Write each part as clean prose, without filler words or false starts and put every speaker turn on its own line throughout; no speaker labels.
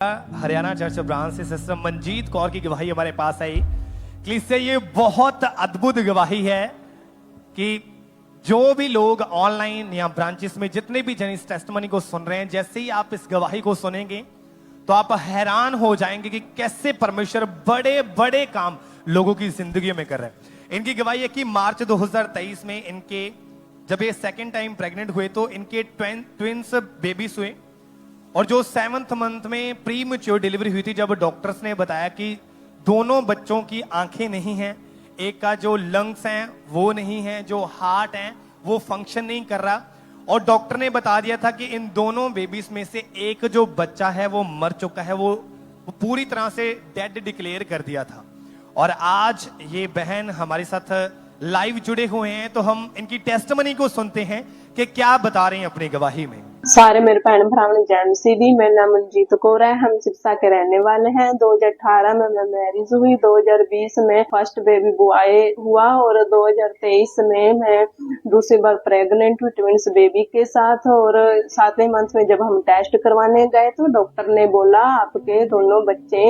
Haryana church branch से sister Manjeet Kaur की गवाही हमारे पास आई। इससे ये बहुत अद्भुत गवाही है कि जो भी लोग ऑनलाइन या ब्रांचेस में जितने भी जन इस टेस्टमनी को सुन रहे हैं, जैसे ही आप इस गवाही को सुनेंगे तो आप हैरान हो जाएंगे कि कैसे परमेश्वर बड़े बड़े काम लोगों की जिंदगी में कर रहे हैं। इनकी गवाही है कि मार्च 2023 में इनके जब ये सेकेंड टाइम प्रेग्नेंट हुए तो इनके ट्विंस बेबीज हुए और जो 7th मंथ में प्री मैच्योर डिलीवरी हुई थी, जब डॉक्टर्स ने बताया कि दोनों बच्चों की आंखें नहीं हैं, एक का जो लंग्स हैं वो नहीं है, जो हार्ट है वो फंक्शन नहीं कर रहा, और डॉक्टर ने बता दिया था कि इन दोनों बेबीज में से एक जो बच्चा है वो मर चुका है, वो पूरी तरह से डेड डिक्लेयर कर दिया था। और आज ये बहन हमारे साथ लाइव जुड़े हुए हैं, तो हम इनकी टेस्टमनी को सुनते हैं कि क्या बता रहे हैं अपनी गवाही में।
सारे मेरे भैन भरावां ने जय मसीह दी। मेरा नाम मंजीत कौर है, हम सिरसा के रहने वाले हैं। 2018 में मैं मैरिज हुई, 2020 में फर्स्ट बेबी बॉय हुआ और 2023 में मैं दूसरी बार प्रेग्नेंट हुई ट्विंस बेबी के साथ। और 7वें मंथ में जब हम टेस्ट करवाने गए तो डॉक्टर ने बोला आपके दोनों बच्चे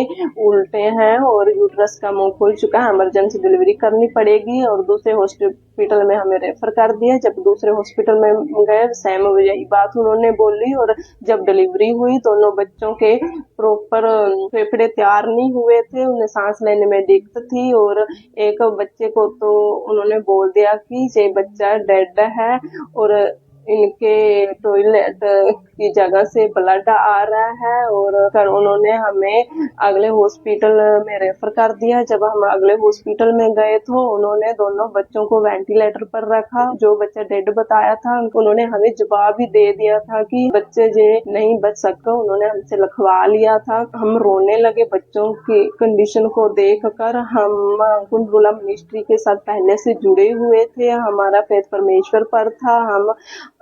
उल्टे हैं और यूट्रस का मुंह खुल चुका है, इमरजेंसी डिलीवरी करनी पड़ेगी। और दूसरे हॉस्पिटल में हमें रेफर कर दिया। जब दूसरे हॉस्पिटल में गए सेम यही बात उन्होंने बोली। और जब डिलीवरी हुई दोनों बच्चों के प्रॉपर फेफड़े तैयार नहीं हुए थे, उन्हें सांस लेने में दिक्कत थी। और एक बच्चे को तो उन्होंने बोल दिया कि ये बच्चा डेड है और इनके टॉयलेट की जगह से ब्लड आ रहा है। और फिर उन्होंने हमें अगले हॉस्पिटल में रेफर कर दिया। जब हम अगले हॉस्पिटल में गए तो उन्होंने दोनों बच्चों को वेंटिलेटर पर रखा। जो बच्चा डेड बताया था उन्होंने हमें जवाब भी दे दिया था कि बच्चे जे नहीं बच सकते, उन्होंने हमसे लिखवा लिया था। हम रोने लगे बच्चों की कंडीशन को देख कर। हम कुंडला मिनिस्ट्री के साथ पहले से जुड़े हुए थे, हमारा फेथ परमेश्वर पर था।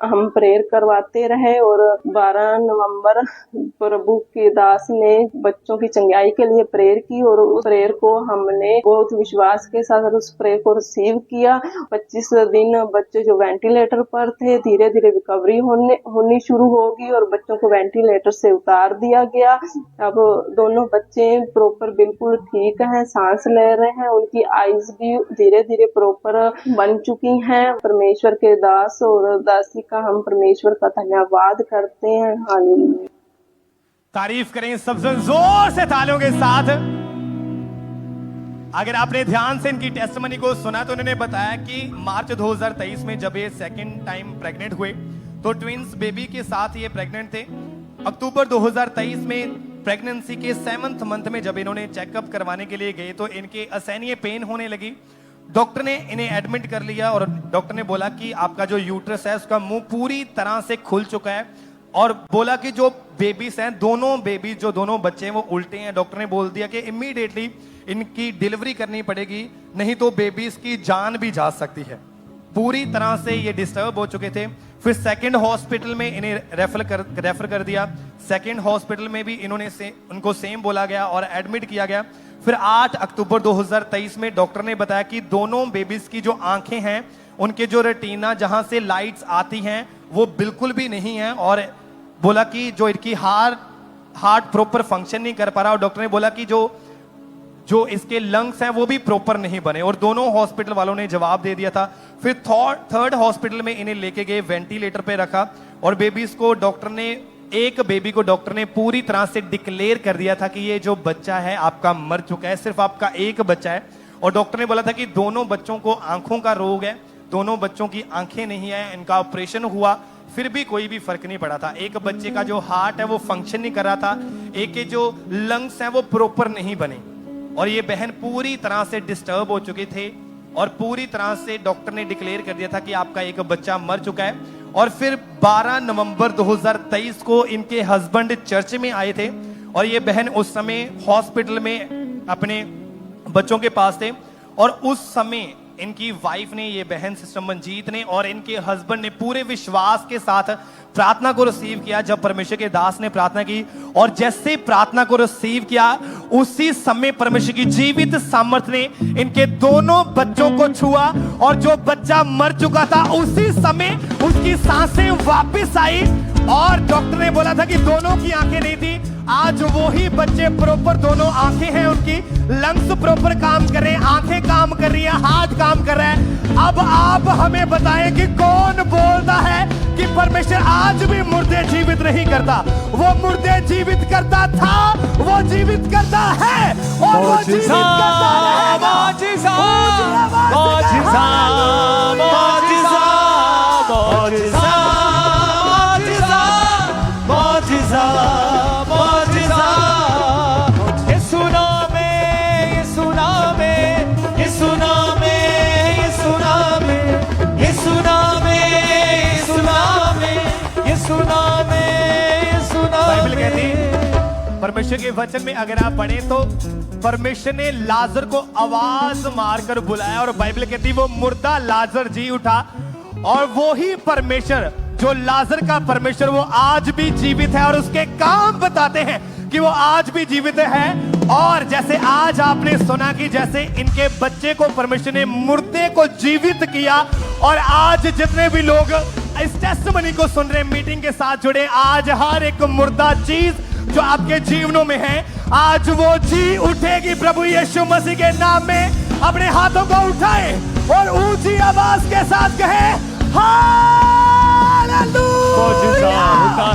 हम प्रेयर करवाते रहे और 12 नवंबर प्रभु के दास ने बच्चों की चंगाई के लिए प्रेयर की और उस प्रेयर को हमने बहुत विश्वास के साथ उस प्रेयर को रिसीव किया। 25 दिन बच्चे जो वेंटिलेटर पर थे धीरे धीरे रिकवरी होनी शुरू होगी और बच्चों को वेंटिलेटर से उतार दिया गया। अब दोनों बच्चे प्रॉपर बिल्कुल ठीक हैं, सांस ले रहे हैं, उनकी आईज भी धीरे धीरे प्रॉपर बन चुकी हैं। परमेश्वर के दास और दासी का हम परमेश्वर का धन्यवाद करते हैं। हालेलुया।
तारीफ करें सबसे जोर से तालियों के साथ। अगर आपने ध्यान से इनकी टेस्टमनी को सुना तो उन्होंने बताया कि मार्च 2023 में जब ये सेकंड टाइम प्रेग्नेंट हुए तो ट्विंस बेबी के साथ ये प्रेग्नेंट थे। अक्टूबर 2023 में प्रेगनेंसी के 7th मंथ में जब इन्होंने चेकअप करवाने के लिए गए तो इनके असहनीय पेन होने लगी। डॉक्टर ने इन्हें एडमिट कर लिया और डॉक्टर ने बोला कि आपका जो यूट्रस है उसका मुंह पूरी तरह से खुल चुका है और बोला कि जो बेबीज हैं दोनों बच्चे हैं वो उल्टे हैं। डॉक्टर ने बोल दिया कि इमीडिएटली इनकी डिलीवरी करनी पड़ेगी, नहीं तो बेबीज की जान भी जा सकती है। पूरी तरह से ये डिस्टर्ब हो चुके थे। फिर सेकंड हॉस्पिटल में इन्हें रेफर कर दिया। सेकंड हॉस्पिटल में भी उनको सेम बोला गया और एडमिट किया गया। फिर 8 अक्टूबर 2023 में डॉक्टर ने बताया कि दोनों बेबीज की जो आंखें हैं उनके जो रेटिना जहां से लाइट्स आती हैं वो बिल्कुल भी नहीं है और बोला कि जो इनकी हार्ट प्रॉपर फंक्शन नहीं कर पा रहा और डॉक्टर ने बोला कि जो इसके लंग्स हैं वो भी प्रॉपर नहीं बने और दोनों हॉस्पिटल वालों ने जवाब दे दिया था। फिर थर्ड हॉस्पिटल में इन्हें लेके गए, वेंटिलेटर पे रखा और एक बेबी को डॉक्टर ने पूरी तरह से डिक्लेयर कर दिया था कि ये जो बच्चा है आपका मर चुका है, सिर्फ आपका एक बच्चा है। और डॉक्टर ने बोला था कि दोनों बच्चों को आंखों का रोग है, दोनों बच्चों की आंखें नहीं है, इनका ऑपरेशन हुआ फिर भी कोई भी फर्क नहीं पड़ा था। एक बच्चे का जो हार्ट है वो फंक्शन नहीं कर रहा था, एक के जो लंग्स हैं वो प्रॉपर नहीं बने और ये बहन पूरी तरह से डिस्टर्ब हो चुके थे और पूरी तरह से डॉक्टर ने डिक्लेयर कर दिया था कि आपका एक बच्चा मर चुका है। और फिर 12 नवंबर 2023 को इनके हस्बैंड चर्च में आए थे और ये बहन उस समय हॉस्पिटल में अपने बच्चों के पास थे और उस समय इनकी वाइफ ने, ये बहन सिस्टर मंजीत ने और इनके हस्बैंड ने पूरे विश्वास के साथ प्रार्थना को रिसीव किया। जब परमेश्वर के दास ने प्रार्थना की और जैसे प्रार्थना को रिसीव किया उसी समय परमेश्वर की जीवित सामर्थ ने इनके दोनों बच्चों को छुआ और जो बच्चा मर चुका था उसी समय उसकी सांसें वापस आई। और डॉक्टर ने बोला था कि दोनों की आंखें नहीं थी, आज वही बच्चे प्रॉपर दोनों आंखें हैं उनकी, लंग्स प्रॉपर काम कर रहे हैं, आंखें काम कर रही हैं, हाथ काम कर रहा है। अब आप हमें बताएं कि कौन बोलता है कि परमेश्वर आज भी मुर्दे जीवित नहीं करता? वो मुर्दे जीवित करता था, वो जीवित करता है और वो जीवित करता रहेगा।
मौजिज़ा,
ऊंची आवाज से
मौजिज़ा,
हालेलुया।
मौजिज़ा, मौजिज़ा, मौजिज़ा, मौजिज़ा, मौजिज़ा। यीशु नाम में, यीशु नाम में, यीशु नाम में, यीशु नाम में, यीशु नाम में, यीशु नाम में, यीशु नाम में, यीशु नाम
बाइबल कहती
में।
है, परमेश्वर के वचन में अगर आप पढ़ें तो परमेश्वर ने लाजर को आवाज मारकर बुलाया और बाइबल कहती है वो मुर्दा लाजर जी उठा। और वो ही परमेश्वर जो लाजर का परमेश्वर वो आज भी जीवित है और उसके काम बताते हैं कि वो आज भी जीवित है। और जैसे आज आपने सुना कि जैसे इनके बच्चे को परमेश्वर ने मुर्दे को जीवित किया, और आज जितने भी लोग इस टेस्टिमनी को सुन रहे, मीटिंग के साथ जुड़े, आज हर एक मुर्दा चीज जो आपके जीवनों में है आज वो जी उठेगी प्रभु यीशु मसीह के नाम में। अपने हाथों को उठाए और ऊंची आवाज के साथ कहे
मौजिज़ा
हालेलुया।
होता